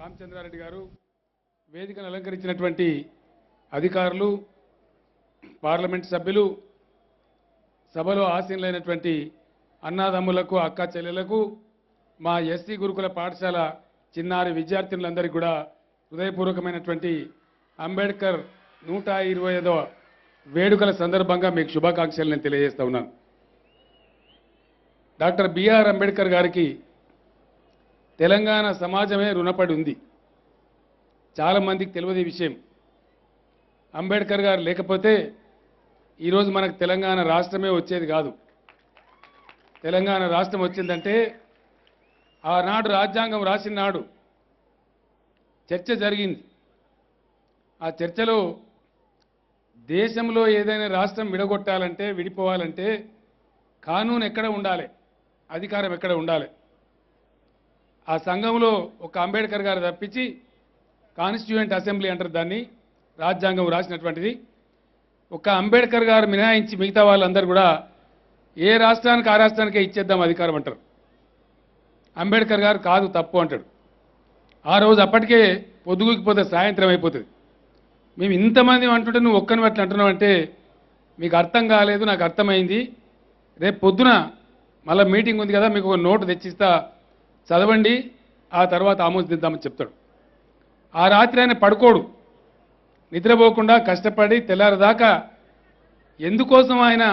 రామచంద్రారెడ్డి గారు, వేదికను అలంకరించినటువంటి అధికారులు, పార్లమెంట్ సభ్యులు, సభలో ఆసీనులైనటువంటి అన్నాదమ్ములకు, అక్క చెల్లెలకు, మా ఎస్సీ గురుకుల పాఠశాల చిన్నారి విద్యార్థినులందరికీ కూడా హృదయపూర్వకమైనటువంటి అంబేద్కర్ 125వ వేడుకల సందర్భంగా మీకు శుభాకాంక్షలు నేను తెలియజేస్తా ఉన్నాను. డాక్టర్ బిఆర్ అంబేద్కర్ గారికి తెలంగాణ సమాజమే రుణపడి ఉంది. చాలామందికి తెలియదు ఈ విషయం. అంబేద్కర్ గారు లేకపోతే ఈరోజు మనకు తెలంగాణ రాష్ట్రమే వచ్చేది కాదు. తెలంగాణ రాష్ట్రం వచ్చిందంటే ఆనాడు రాజ్యాంగం రాసిన నాడు చర్చ జరిగింది. ఆ చర్చలో దేశంలో ఏదైనా రాష్ట్రం విడగొట్టాలంటే, విడిపోవాలంటే కానూన్ ఎక్కడ ఉండాలి, అధికారం ఎక్కడ ఉండాలి. ఆ సంఘంలో ఒక అంబేద్కర్ గారు తప్పించి కాన్స్టిట్యూయెంట్ అసెంబ్లీ అంటారు దాన్ని, రాజ్యాంగం రాసినటువంటిది. ఒక అంబేద్కర్ గారు మినహాయించి మిగతా వాళ్ళందరూ కూడా ఏ రాష్ట్రానికి ఆ రాష్ట్రానికే ఇచ్చేద్దాం అధికారం అంటారు. అంబేద్కర్ గారు కాదు, తప్పు అంటాడు. ఆ రోజు అప్పటికే పొద్దుగుకిపోతే సాయంత్రం అయిపోతుంది. మేము ఇంతమంది అంటుంటే నువ్వు ఒక్కని అట్లా అంటున్నావు అంటే మీకు అర్థం కాలేదు, నాకు అర్థమైంది. రేపు పొద్దున మళ్ళీ మీటింగ్ ఉంది కదా, మీకు ఒక నోటు తెచ్చిస్తా, చదవండి, ఆ తర్వాత ఆమోదిద్దామని చెప్తాడు. ఆ రాత్రి ఆయన పడుకోడు, నిద్రపోకుండా కష్టపడి తెల్లారదాకా ఎందుకోసం ఆయన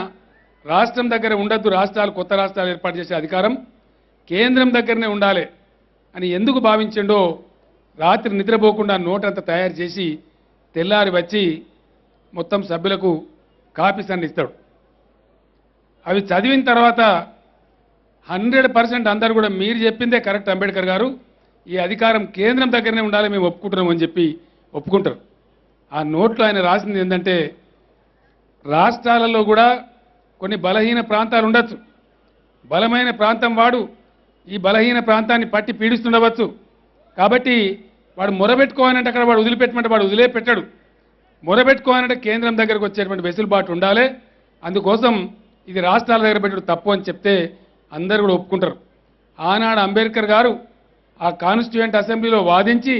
రాష్ట్రం దగ్గర ఉండద్దు, రాష్ట్రాలు కొత్త రాష్ట్రాలు ఏర్పాటు చేసే అధికారం కేంద్రం దగ్గరనే ఉండాలి అని ఎందుకు భావించిండో రాత్రి నిద్రపోకుండా నోటంతా తయారు చేసి తెల్లారి వచ్చి మొత్తం సభ్యులకు కాపీస్ అన్ని ఇస్తాడు. అవి చదివిన తర్వాత 100% అందరూ కూడా మీరు చెప్పిందే కరెక్ట్ అంబేద్కర్ గారు, ఈ అధికారం కేంద్రం దగ్గరనే ఉండాలి, మేము ఒప్పుకుంటున్నాం అని చెప్పి ఒప్పుకుంటారు. ఆ నోట్లో ఆయన రాసింది ఏంటంటే రాష్ట్రాలలో కూడా కొన్ని బలహీన ప్రాంతాలు ఉండొచ్చు. బలమైన ప్రాంతం వాడు ఈ బలహీన ప్రాంతాన్ని పట్టి పీడిస్తుండవచ్చు. కాబట్టి వాడు మొరబెట్టుకోవాలంటే అక్కడ వాడు వదిలిపెట్టమంటే వాడు వదిలేపెట్టాడు. మొరబెట్టుకోవాలంటే కేంద్రం దగ్గరకు వచ్చేటువంటి వెసులుబాటు ఉండాలి. అందుకోసం ఇది రాష్ట్రాల దగ్గర పెట్టడం తప్పు అని చెప్తే అందరూ కూడా ఒప్పుకుంటారు. ఆనాడు అంబేద్కర్ గారు ఆ కాన్స్టిట్యూయెంట్ అసెంబ్లీలో వాదించి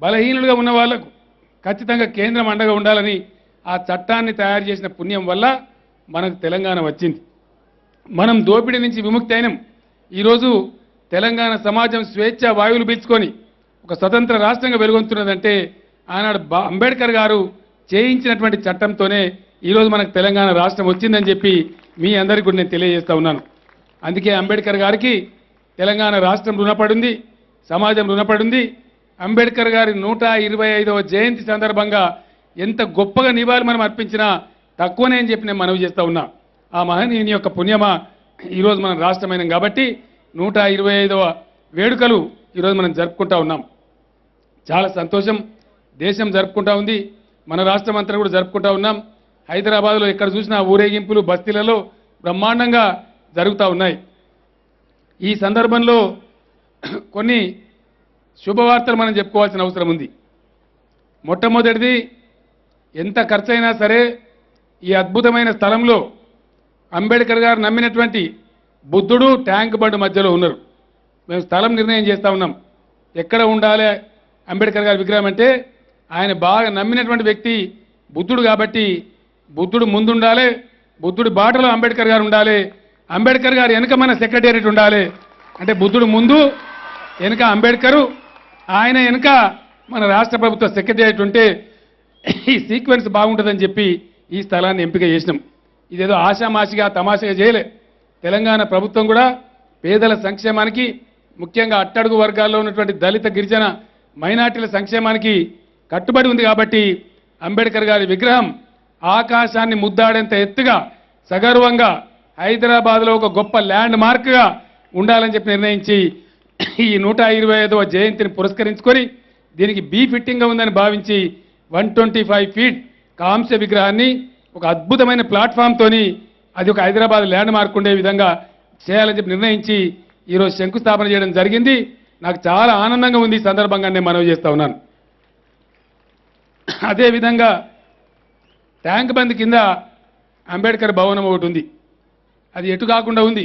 బలహీనులుగా ఉన్న వాళ్లకు ఖచ్చితంగా కేంద్రం అండగా ఉండాలని ఆ చట్టాన్ని తయారు చేసిన పుణ్యం వల్ల మనకు తెలంగాణ వచ్చింది. మనం దోపిడీ నుంచి విముక్తి అయినాం. ఈరోజు తెలంగాణ సమాజం స్వేచ్ఛ వాయువులు పీల్చుకొని ఒక స్వతంత్ర రాష్ట్రంగా వెలుగొందుతున్నదంటే ఆనాడు అంబేద్కర్ గారు చేయించినటువంటి చట్టంతోనే ఈరోజు మనకు తెలంగాణ రాష్ట్రం వచ్చిందని చెప్పి మీ అందరికీ కూడా నేను తెలియజేస్తా ఉన్నాను. అందుకే అంబేద్కర్ గారికి తెలంగాణ రాష్ట్రం రుణపడింది, సమాజం రుణపడింది. అంబేద్కర్ గారి 125వ జయంతి సందర్భంగా ఎంత గొప్పగా నివాళి మనం అర్పించినా తక్కువనే అని చెప్పి నేను మనవి చేస్తా ఉన్నా. ఆ మహనీయుని యొక్క పుణ్యమా ఈరోజు మనం రాష్ట్రమైనాం కాబట్టి 125వ వేడుకలు ఈరోజు మనం జరుపుకుంటా ఉన్నాం. చాలా సంతోషం. దేశం జరుపుకుంటా ఉంది, మన రాష్ట్రం అంతా కూడా జరుపుకుంటా ఉన్నాం. హైదరాబాద్లో ఎక్కడ చూసినా ఊరేగింపులు బస్తీలలో బ్రహ్మాండంగా జరుగుతూ ఉన్నాయి. ఈ సందర్భంలో కొన్ని శుభవార్తలు మనం చెప్పుకోవాల్సిన అవసరం ఉంది. మొట్టమొదటిది, ఎంత ఖర్చైనా సరే ఈ అద్భుతమైన స్థలంలో అంబేద్కర్ గారు నమ్మినటువంటి బుద్ధుడు ట్యాంక్ బండ్ మధ్యలో ఉన్నారు. మేము స్థలం నిర్ణయం చేస్తూ ఉన్నాం, ఎక్కడ ఉండాలి అంబేద్కర్ గారి విగ్రహం అంటే ఆయన బాగా నమ్మినటువంటి వ్యక్తి బుద్ధుడు కాబట్టి బుద్ధుడు ముందు ఉండాలి, బుద్ధుడి బాటలో అంబేద్కర్ గారు ఉండాలి, అంబేద్కర్ గారు వెనుక మన సెక్రటేరియట్ ఉండాలి. అంటే బుద్ధుడు ముందు, వెనుక అంబేద్కరు, ఆయన వెనుక మన రాష్ట్ర ప్రభుత్వ సెక్రటేరియట్ ఉంటే ఈ సీక్వెన్స్ బాగుంటుందని చెప్పి ఈ స్థలాన్ని ఎంపిక చేసినాం. ఇదేదో ఆషామాషిగా తమాషగా చేయలే. తెలంగాణ ప్రభుత్వం కూడా పేదల సంక్షేమానికి, ముఖ్యంగా అట్టడుగు వర్గాల్లో ఉన్నటువంటి దళిత, గిరిజన, మైనార్టీల సంక్షేమానికి కట్టుబడి ఉంది. కాబట్టి అంబేద్కర్ గారి విగ్రహం ఆకాశాన్ని ముద్దాడేంత ఎత్తుగా సగర్వంగా హైదరాబాద్లో ఒక గొప్ప ల్యాండ్ మార్క్గా ఉండాలని చెప్పి నిర్ణయించి ఈ 125వ జయంతిని పురస్కరించుకొని దీనికి బీ ఫిట్టింగ్గా ఉందని భావించి 125 ఫీట్ కాంస్య విగ్రహాన్ని ఒక అద్భుతమైన ప్లాట్ఫామ్తోని అది ఒక హైదరాబాద్ ల్యాండ్ మార్క్ ఉండే విధంగా చేయాలని చెప్పి నిర్ణయించి ఈరోజు శంకుస్థాపన చేయడం జరిగింది. నాకు చాలా ఆనందంగా ఉంది. ఈ సందర్భంగా నేను మనవి చేస్తా ఉన్నాను. అదేవిధంగా ట్యాంక్ బండ్ కింద అంబేద్కర్ భవనం ఒకటి ఉంది. అది ఎటు కాకుండా ఉంది,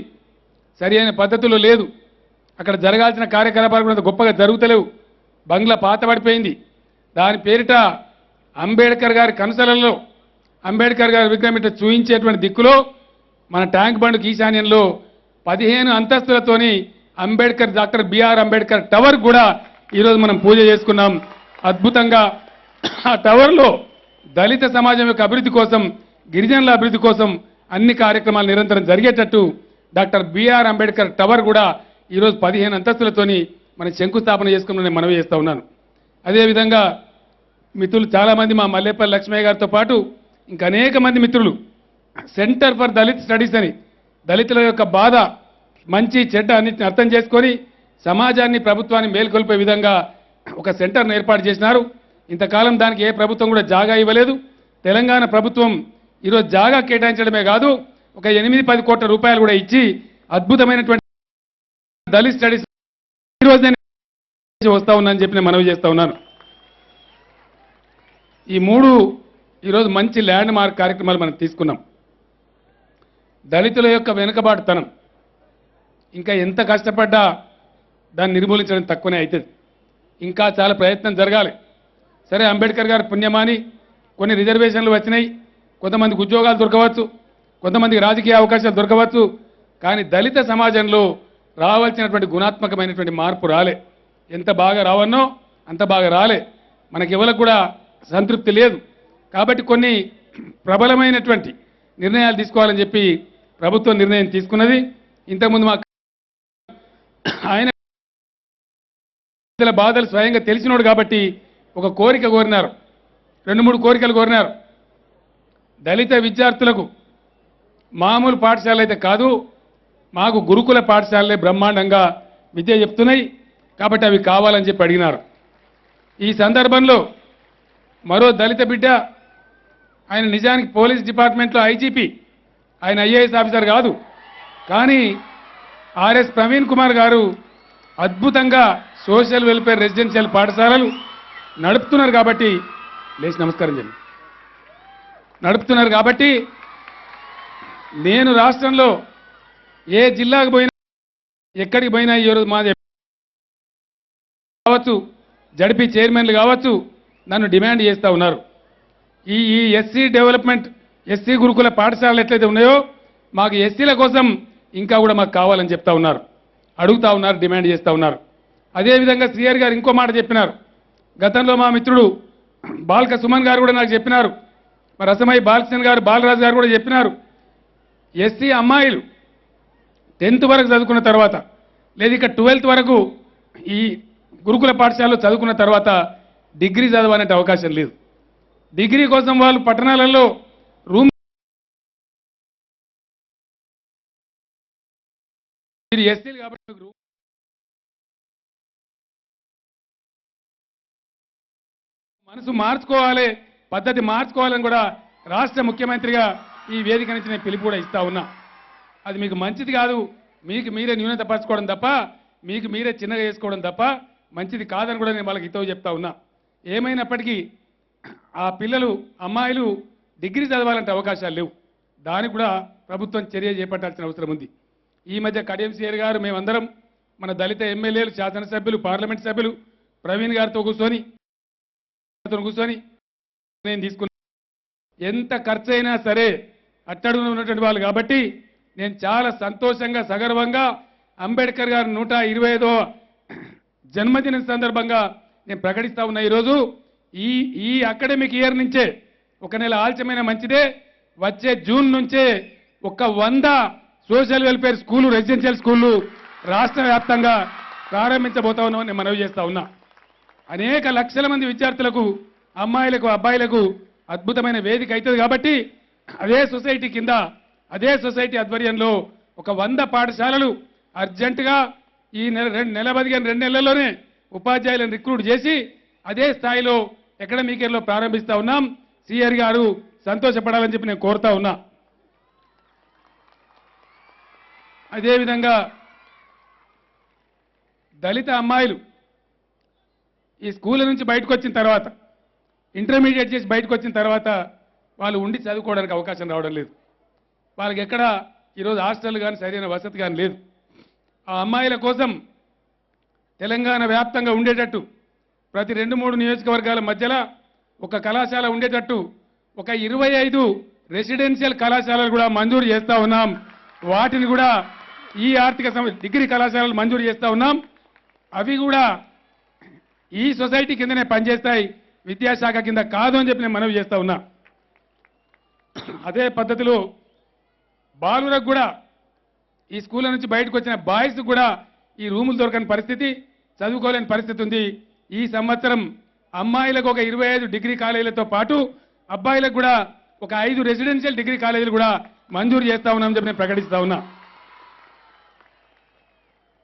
సరి అయిన పద్ధతిలో లేదు. అక్కడ జరగాల్సిన కార్యకలాపాలు కూడా గొప్పగా జరుగుతలేవు. బంగ్లా పాతబడిపోయింది. దాని పేరిట అంబేద్కర్ గారి కనుసలలో అంబేద్కర్ గారి విగ్రహం ఇట్లా చూయించేటువంటి దిక్కులో మన ట్యాంక్ బండ్ ఈశాన్యంలో 15 అంతస్తులతోని Ambedkar doctor B R Ambedkar tower కూడా ఈరోజు మనం పూజ చేసుకున్నాం. అద్భుతంగా ఆ టవర్లో దళిత సమాజం యొక్క అభివృద్ధి కోసం, గిరిజనుల అభివృద్ధి కోసం అన్ని కార్యక్రమాలు నిరంతరం జరిగేటట్టు డాక్టర్ బిఆర్ అంబేద్కర్ టవర్ కూడా ఈరోజు 15 అంతస్తులతోని మనం శంకుస్థాపన చేసుకుని నేను మనవి చేస్తూ ఉన్నాను. అదేవిధంగా మిత్రులు చాలామంది మా మల్లేపల్లి లక్ష్మయ్య గారితో పాటు ఇంకా అనేక మంది మిత్రులు సెంటర్ ఫర్ దళిత్ స్టడీస్ అని దళితుల యొక్క బాధ, మంచి చెడ్డ అన్నింటిని అర్థం చేసుకొని సమాజాన్ని ప్రభుత్వాన్ని మేల్కొల్పే విధంగా ఒక సెంటర్ను ఏర్పాటు చేసినారు. ఇంతకాలం దానికి ఏ ప్రభుత్వం కూడా జాగా ఇవ్వలేదు. తెలంగాణ ప్రభుత్వం ఈరోజు జాగా కేటాయించడమే కాదు, ఒక 8-10 కోట్ల రూపాయలు కూడా ఇచ్చి అద్భుతమైనటువంటి దళిత్ స్టడీస్ ఈరోజు వస్తా ఉన్నానని చెప్పి నేను మనవి చేస్తా ఉన్నాను. ఈ 3 ఈరోజు మంచి ల్యాండ్ మార్క్ కార్యక్రమాలు మనం తీసుకున్నాం. దళితుల యొక్క వెనుకబాటుతనం ఇంకా ఎంత కష్టపడ్డా దాన్ని నిర్మూలించడం తక్కువనే అవుతుంది. ఇంకా చాలా ప్రయత్నం జరగాలి. సరే, అంబేద్కర్ గారి పుణ్యమాని కొన్ని రిజర్వేషన్లు వచ్చినాయి, కొంతమందికి ఉద్యోగాలు దొరకవచ్చు, కొంతమందికి రాజకీయ అవకాశాలు దొరకవచ్చు. కానీ దళిత సమాజంలో రావాల్సినటువంటి గుణాత్మకమైనటువంటి మార్పు రాలే. ఎంత బాగా రావన్నో అంత బాగా రాలే. మనకి ఎవరికి కూడా సంతృప్తి లేదు. కాబట్టి కొన్ని ప్రబలమైనటువంటి నిర్ణయాలు తీసుకోవాలని చెప్పి ప్రభుత్వం నిర్ణయం తీసుకున్నది. ఇంతకుముందు మా ఆయన బాధలు స్వయంగా తెలిసినోడు కాబట్టి ఒక కోరిక కోరినారు, 2-3 కోరికలు కోరినారు. దళిత విద్యార్థులకు మామూలు పాఠశాల అయితే కాదు, మాకు గురుకుల పాఠశాలలే బ్రహ్మాండంగా విద్య చెప్తున్నాయి కాబట్టి అవి కావాలని చెప్పి అడిగినారు. ఈ సందర్భంలో మరో దళిత బిడ్డ, ఆయన నిజానికి పోలీస్ డిపార్ట్మెంట్లో ఐజీపీ, ఆయన ఐఏఎస్ ఆఫీసర్ కాదు, కానీ ఆర్ఎస్ ప్రవీణ్ కుమార్ గారు అద్భుతంగా సోషల్ వెల్ఫేర్ రెసిడెన్షియల్ పాఠశాలలు నడుపుతున్నారు కాబట్టి, లేచి నమస్కారం చెప్పండి, నడుపుతున్నారు కాబట్టి నేను రాష్ట్రంలో ఏ జిల్లాకు పోయినా ఎక్కడికి పోయినా ఈరోజు మాది కావచ్చు, జడ్పీ చైర్మన్లు కావచ్చు, నన్ను డిమాండ్ చేస్తూ ఉన్నారు. ఈ ఎస్సీ డెవలప్మెంట్, ఎస్సీ గురుకుల పాఠశాలలు ఎట్లయితే ఉన్నాయో మాకు ఎస్సీల కోసం ఇంకా కూడా మాకు కావాలని చెప్తా ఉన్నారు, అడుగుతా ఉన్నారు, డిమాండ్ చేస్తూ ఉన్నారు. అదేవిధంగా శ్రీహరి గారు ఇంకో మాట చెప్పినారు. గతంలో మా మిత్రుడు బాల్క సుమన్ గారు కూడా నాకు చెప్పినారు, మరి రసమై బాలకృష్ణ గారు, బాలరాజు గారు కూడా చెప్పినారు, ఎస్సీ అమ్మాయిలు 10th వరకు చదువుకున్న తర్వాత లేదా ఇక 12th వరకు ఈ గురుకుల పాఠశాలలో చదువుకున్న తర్వాత డిగ్రీ చదవాలనే అవకాశం లేదు. డిగ్రీ కోసం వాళ్ళు పట్టణాలలో రూమ్ ఎస్సీలు కాబట్టి మనసు మార్చుకోవాలి, పద్ధతి మార్చుకోవాలని కూడా రాష్ట్ర ముఖ్యమంత్రిగా ఈ వేదిక నుంచి నేను పిలుపు కూడా ఇస్తా ఉన్నా. అది మీకు మంచిది కాదు, మీకు మీరే న్యూనతపరచుకోవడం తప్ప, మీకు మీరే చిన్నగా చేసుకోవడం తప్ప మంచిది కాదని కూడా నేను వాళ్ళకి హితవు చెప్తా ఉన్నా. ఏమైనప్పటికీ ఆ పిల్లలు, అమ్మాయిలు డిగ్రీ చదవాలంటే అవకాశాలు లేవు. దానికి కూడా ప్రభుత్వం చర్య చేపట్టాల్సిన అవసరం ఉంది. ఈ మధ్య కడియం సీఆర్ గారు, మేమందరం మన దళిత ఎమ్మెల్యేలు, శాసనసభ్యులు, పార్లమెంట్ సభ్యులు ప్రవీణ్ గారితో కూర్చొని నేను తీసుకున్నా. ఎంత ఖర్చు అయినా సరే అట్టడుగున ఉన్నటువంటి వాళ్ళు కాబట్టి నేను చాలా సంతోషంగా, సగర్వంగా అంబేద్కర్ గారు 125వ జన్మదిన సందర్భంగా నేను ప్రకటిస్తా ఉన్నా. ఈరోజు ఈ అకాడమిక్ ఇయర్ నుంచే, ఒక నెల ఆలస్యమైన మంచిదే, వచ్చే జూన్ నుంచే 100 సోషల్ వెల్ఫేర్ స్కూలు, రెసిడెన్షియల్ స్కూళ్ళు రాష్ట్ర వ్యాప్తంగా ప్రారంభించబోతా ఉన్నామని నేను మనవి చేస్తా ఉన్నా. అనేక లక్షల మంది విద్యార్థులకు, అమ్మాయిలకు, అబ్బాయిలకు అద్భుతమైన వేదిక అవుతుంది కాబట్టి అదే సొసైటీ కింద, అదే సొసైటీ ఆధ్వర్యంలో 100 పాఠశాలలు అర్జెంటుగా ఈ నెల బదిగిన 2 నెలల్లోనే ఉపాధ్యాయులను రిక్రూట్ చేసి అదే స్థాయిలో అకాడమిక్ ఇయర్లో ప్రారంభిస్తా ఉన్నాం. సిఆర్ గారు సంతోషపడాలని చెప్పి నేను కోరుతా ఉన్నా. అదేవిధంగా దళిత అమ్మాయిలు ఈ స్కూల్ నుంచి బయటకు వచ్చిన తర్వాత, ఇంటర్మీడియట్ చేసి బయటకు వచ్చిన తర్వాత వాళ్ళు ఉండి చదువుకోవడానికి అవకాశం రావడం లేదు. వాళ్ళకి ఎక్కడ ఈరోజు హాస్టల్ కానీ సరైన వసతి కానీ లేదు. ఆ అమ్మాయిల కోసం తెలంగాణ వ్యాప్తంగా ఉండేటట్టు ప్రతి 2-3 నియోజకవర్గాల మధ్యలో ఒక కళాశాల ఉండేటట్టు ఒక 25 రెసిడెన్షియల్ కళాశాలలు కూడా మంజూరు చేస్తా ఉన్నాం. వాటిని కూడా ఈ ఆర్థిక డిగ్రీ కళాశాలలు మంజూరు చేస్తా ఉన్నాం. అవి కూడా ఈ సొసైటీ కిందనే పనిచేస్తాయి, విద్యాశాఖ కింద కాదు అని చెప్పి నేను మనవి చేస్తా ఉన్నా. అదే పద్ధతిలో బాలురకు కూడా ఈ స్కూళ్ళ నుంచి బయటకు వచ్చిన బాయ్స్ కూడా ఈ రూములు దొరకని పరిస్థితి, చదువుకోలేని పరిస్థితి ఉంది. ఈ సంవత్సరం అమ్మాయిలకు ఒక 25 డిగ్రీ కాలేజీలతో పాటు అబ్బాయిలకు కూడా ఒక 5 రెసిడెన్షియల్ డిగ్రీ కాలేజీలు కూడా మంజూరు చేస్తా ఉన్నామని చెప్పి నేను ప్రకటిస్తా ఉన్నా.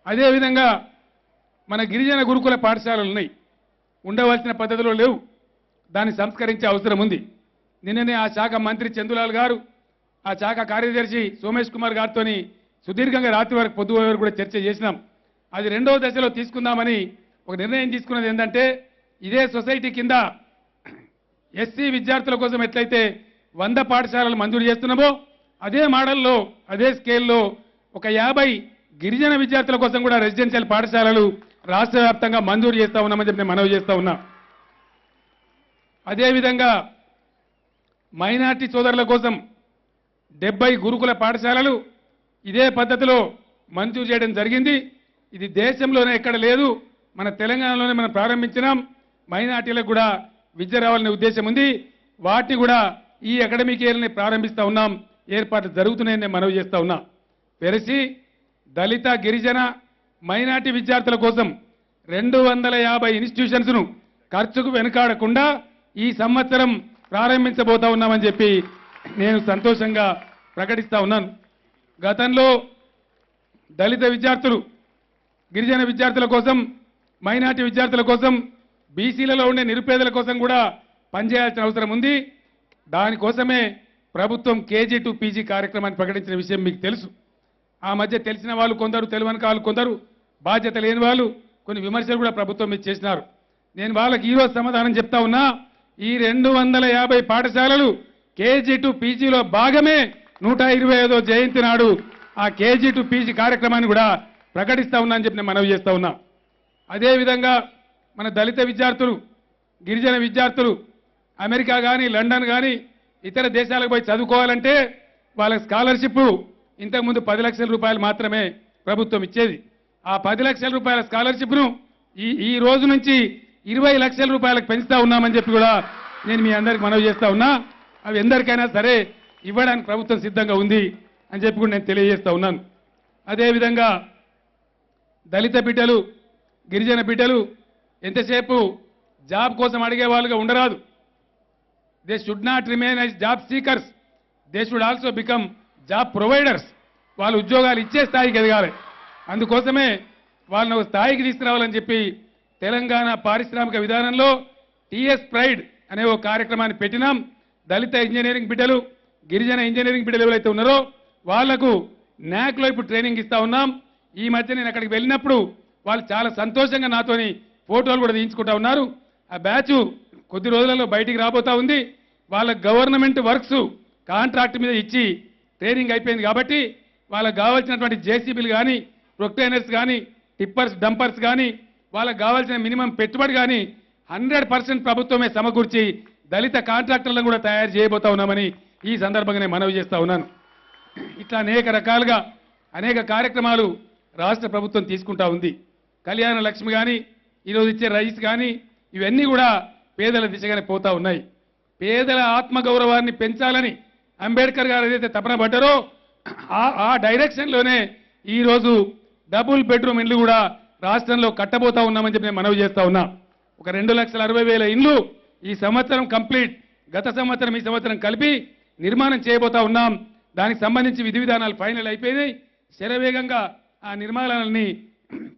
అదేవిధంగా మన గిరిజన గురుకుల పాఠశాలలు ఉన్నాయి, ఉండవలసిన పద్ధతిలో లేవు, దాన్ని సంస్కరించే అవసరం ఉంది. నిన్ననే ఆ శాఖ మంత్రి చందులాల్ గారు, ఆ శాఖ కార్యదర్శి సోమేష్ కుమార్ గారితో సుదీర్ఘంగా రాత్రి వరకు పొద్దు వరకు కూడా చర్చ చేసినాం. అది 2వ దశలో తీసుకుందామని ఒక నిర్ణయం తీసుకున్నది. ఏంటంటే ఇదే సొసైటీ కింద ఎస్సీ విద్యార్థుల కోసం ఎట్లయితే 100 పాఠశాలలు మంజూరు చేస్తున్నామో అదే మోడల్లో అదే స్కేల్లో ఒక 50 గిరిజన విద్యార్థుల కోసం కూడా రెసిడెన్షియల్ పాఠశాలలు రాష్ట్ర వ్యాప్తంగా మంజూరు చేస్తా ఉన్నామని చెప్పి నేను మనవి చేస్తా ఉన్నా. అదేవిధంగా మైనార్టీ సోదరుల కోసం 70 గురుకుల పాఠశాలలు ఇదే పద్ధతిలో మంజూరు చేయడం జరిగింది. ఇది దేశంలోనే ఎక్కడ లేదు, మన తెలంగాణలోనే మనం ప్రారంభించినాం. మైనార్టీలకు కూడా విద్య రావాలనే ఉద్దేశం ఉంది. వాటిని కూడా ఈ అకాడమిక్ ఇయర్ని ప్రారంభిస్తా ఉన్నాం. ఏర్పాట్లు జరుగుతున్నాయని నేను మనవి చేస్తా ఉన్నా. పెరసి దళిత గిరిజన మైనార్టీ విద్యార్థుల కోసం 250 ఇన్స్టిట్యూషన్స్ను ఖర్చుకు వెనుకాడకుండా ఈ సంవత్సరం ప్రారంభించబోతా ఉన్నామని చెప్పి నేను సంతోషంగా ప్రకటిస్తా ఉన్నాను. గతంలో దళిత విద్యార్థులు, గిరిజన విద్యార్థుల కోసం, మైనార్టీ విద్యార్థుల కోసం, బీసీలలో ఉండే నిరుపేదల కోసం కూడా పనిచేయాల్సిన అవసరం ఉంది. దానికోసమే ప్రభుత్వం కేజీ టు పీజీ కార్యక్రమాన్ని ప్రకటించిన విషయం మీకు తెలుసు. ఆ మధ్య తెలిసిన వాళ్ళు కొందరు, తెలియని వాళ్ళు కొందరు, బాధ్యత లేని వాళ్ళు కొన్ని విమర్శలు కూడా ప్రభుత్వం మీద చేసినారు. నేను వాళ్ళకి ఈరోజు సమాధానం చెప్తా ఉన్నా. ఈ 250 పాఠశాలలు కేజీ టు పీజీలో భాగమే 125వ జయంతి నాడు ఆ కేజీ టు పీజీ కార్యక్రమాన్ని కూడా ప్రకటిస్తా ఉన్నా అని చెప్పి నేను మనవి చేస్తా ఉన్నా. అదేవిధంగా మన దళిత విద్యార్థులు, గిరిజన విద్యార్థులు అమెరికా కానీ, లండన్ కానీ ఇతర దేశాలకు పోయి చదువుకోవాలంటే వాళ్ళ స్కాలర్షిప్ ఇంతకుముందు 10 లక్షల రూపాయలు మాత్రమే ప్రభుత్వం ఇచ్చేది. ఆ 10 లక్షల రూపాయల స్కాలర్షిప్ను ఈ రోజు నుంచి 20 లక్షల రూపాయలకు పెంచుతా ఉన్నామని చెప్పి కూడా నేను మీ అందరికి మనవి చేస్తా ఉన్నా. అవి ఎందరికైనా సరే ఇవ్వడానికి ప్రభుత్వం సిద్ధంగా ఉంది అని చెప్పి కూడా నేను తెలియజేస్తా ఉన్నాను. అదేవిధంగా దళిత బిడ్డలు, గిరిజన బిడ్డలు ఎంతసేపు జాబ్ కోసం అడిగే వాళ్ళుగా ఉండరాదు. They should not remain as job seekers, they should also become job providers. వాళ్ళు ఉద్యోగాలు ఇచ్చే స్థాయికి ఎదగాలి. అందుకోసమే వాళ్ళని ఒక స్థాయికి తీసుకురావాలని చెప్పి తెలంగాణ పారిశ్రామిక విధానంలో టీఎస్ ప్రైడ్ అనే ఒక కార్యక్రమాన్ని పెట్టినాం. దళిత ఇంజనీరింగ్ బిడ్డలు, గిరిజన ఇంజనీరింగ్ బిడ్డలు ఎవరైతే ఉన్నారో వాళ్లకు నాక్లో ఇప్పుడు ట్రైనింగ్ ఇస్తా ఉన్నాం. ఈ మధ్య నేను అక్కడికి వెళ్ళినప్పుడు వాళ్ళు చాలా సంతోషంగా నాతోని ఫోటోలు కూడా తీయించుకుంటా ఉన్నారు. ఆ బ్యాచ్ కొద్ది రోజులలో బయటికి రాబోతా ఉంది. వాళ్ళ గవర్నమెంట్ వర్క్స్ కాంట్రాక్ట్ మీద ఇచ్చి ట్రైనింగ్ అయిపోయింది కాబట్టి వాళ్ళకు కావాల్సినటువంటి జేసీబీలు కానీ, ప్రొక్టైనర్స్ కానీ, టిప్పర్స్, డంపర్స్ కానీ, వాళ్ళకు కావాల్సిన మినిమం పెట్టుబడి కానీ 100% ప్రభుత్వమే సమకూర్చి దళిత కాంట్రాక్టర్లను కూడా తయారు చేయబోతా ఉన్నామని ఈ సందర్భంగా నేను మనవి చేస్తా ఉన్నాను. ఇట్లా అనేక రకాలుగా అనేక కార్యక్రమాలు రాష్ట్ర ప్రభుత్వం తీసుకుంటా ఉంది. కళ్యాణ లక్ష్మి కానీ, ఈరోజు ఇచ్చే రైస్ కానీ, ఇవన్నీ కూడా పేదల దిశగానే పోతా ఉన్నాయి. పేదల ఆత్మగౌరవాన్ని పెంచాలని అంబేద్కర్ గారు ఏదైతే తపన పడ్డారో ఆ డైరెక్షన్లోనే ఈరోజు డబుల్ బెడ్రూమ్ ఇండ్లు కూడా రాష్ట్రంలో కట్టబోతా ఉన్నామని చెప్పి నేను మనవి చేస్తా ఉన్నా. ఒక 2,60,000 ఇండ్లు ఈ సంవత్సరం కంప్లీట్, గత సంవత్సరం ఈ సంవత్సరం కలిపి నిర్మాణం చేయబోతా ఉన్నాం. దానికి సంబంధించి విధి విధానాలు ఫైనల్ అయిపోయినాయి. శరవేగంగా ఆ నిర్మాణాలని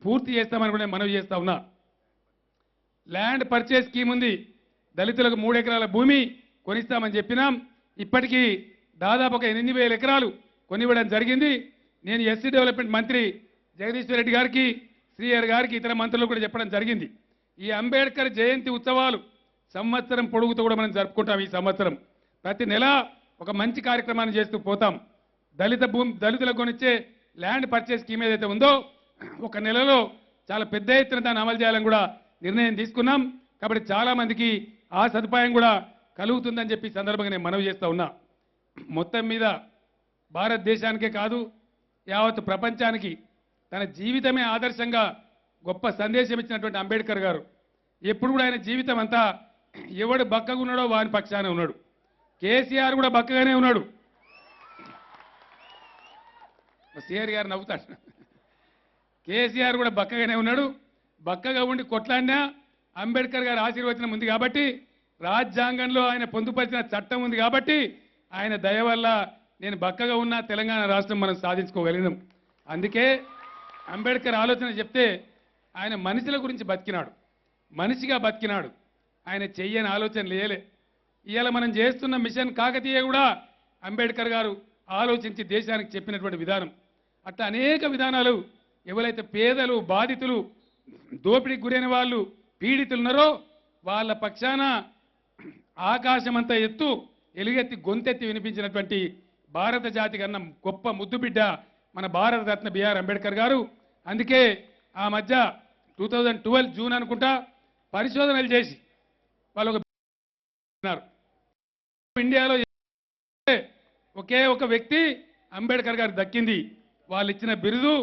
పూర్తి చేస్తామని కూడా నేను మనవి చేస్తా ఉన్నా. ల్యాండ్ పర్చేస్ స్కీమ్ ఉంది. దళితులకు 3 ఎకరాల భూమి కొనిస్తామని చెప్పినాం. ఇప్పటికీ దాదాపు ఒక 8,000 ఎకరాలు కొనివ్వడం జరిగింది. నేను ఎస్సీ డెవలప్మెంట్ మంత్రి జగదీశ్వర్ రెడ్డి గారికి, శ్రీహరి గారికి, ఇతర మంత్రులకు కూడా చెప్పడం జరిగింది. ఈ అంబేద్కర్ జయంతి ఉత్సవాలు సంవత్సరం పొడుగుతూ కూడా మనం జరుపుకుంటాం. ఈ సంవత్సరం ప్రతి నెల ఒక మంచి కార్యక్రమాన్ని చేస్తూ పోతాం. దళితులకు కొనిచ్చే ల్యాండ్ పర్చేస్ స్కీమ్ ఏదైతే ఉందో ఒక నెలలో చాలా పెద్ద ఎత్తున దాన్ని అమలు చేయాలని కూడా నిర్ణయం తీసుకున్నాం. కాబట్టి చాలా మందికి ఆ సదుపాయం కూడా కలుగుతుందని చెప్పి ఈ సందర్భంగా నేను మనవి చేస్తా ఉన్నా. మొత్తం మీద భారతదేశానికే కాదు యావత్ ప్రపంచానికి తన జీవితమే ఆదర్శంగా గొప్ప సందేశం ఇచ్చినటువంటి అంబేద్కర్ గారు ఎప్పుడు కూడా ఆయన జీవితం అంతా ఎవడు బక్కగా ఉన్నాడో వాని పక్షానే ఉన్నాడు. కేసీఆర్ కూడా బక్కగానే ఉన్నాడు. సిఆర్ గారు నవ్వుతాడు. కేసీఆర్ కూడా బక్కగానే ఉన్నాడు. బక్కగా ఉండి కొట్లాడినా అంబేద్కర్ గారు ఆశీర్వచనం ఉంది కాబట్టి, రాజ్యాంగంలో ఆయన పొందుపరిచిన చట్టం ఉంది కాబట్టి, ఆయన దయ వల్ల నేను బక్కగా ఉన్న తెలంగాణ రాష్ట్రం మనం సాధించుకోగలిగినాం. అందుకే అంబేద్కర్ ఆలోచన చెప్తే ఆయన మనుషుల గురించి బతికినాడు, మనిషిగా బతికినాడు. ఆయన చెయ్యని ఆలోచన లేలే. ఇవాళ మనం చేస్తున్న మిషన్ కాకతీయ కూడా అంబేద్కర్ గారు ఆలోచించి దేశానికి చెప్పినటువంటి విధానం. అట్లా అనేక విధానాలు ఎవరైతే పేదలు, బాధితులు, దోపిడీకి గురైన వాళ్ళు, పీడితులు ఉన్నారో వాళ్ళ పక్షాన ఆకాశమంతా ఎత్తు ఎలుగెత్తి గొంతెత్తి వినిపించినటువంటి భారత జాతి కన్నా గొప్ప ముద్దుబిడ్డ మన భారత రత్న బిఆర్ అంబేద్కర్ గారు. అందుకే ఆ మధ్య 2012 జూన్ అనుకుంటా పరిశోధనలు చేసి వాళ్ళు ఇండియాలో ఒకే ఒక వ్యక్తి అంబేద్కర్ గారికి దక్కింది. వాళ్ళు ఇచ్చిన బిరుదు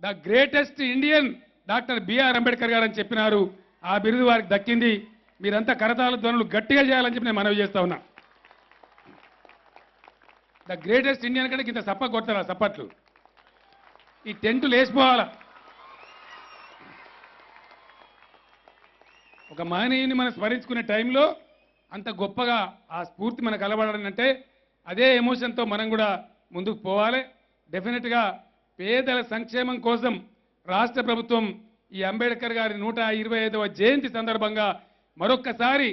the greatest Indian doctor B R Ambedkar garu అని చెప్పినారు. ఆ బిరుదు వారికి దక్కింది. మీరంతా కరతాళ ధ్వనులు గట్టిగా చేయాలని చెప్పి నేను మనవి చేస్తా ఉన్నా. ద గ్రేటెస్ట్ ఇండియన్ కంటే ఇంత సప్ప కొడతారా సప్పట్లు? ఈ టెంట్లు వేసిపోవాలా. ఒక మహనీయుని మనం స్మరించుకునే టైంలో అంత గొప్పగా ఆ స్ఫూర్తి మనకు అలవడాలంటే అదే ఎమోషన్తో మనం కూడా ముందుకు పోవాలి. డెఫినెట్గా పేదల సంక్షేమం కోసం రాష్ట్ర ప్రభుత్వం ఈ అంబేద్కర్ గారి 125వ జయంతి సందర్భంగా మరొక్కసారి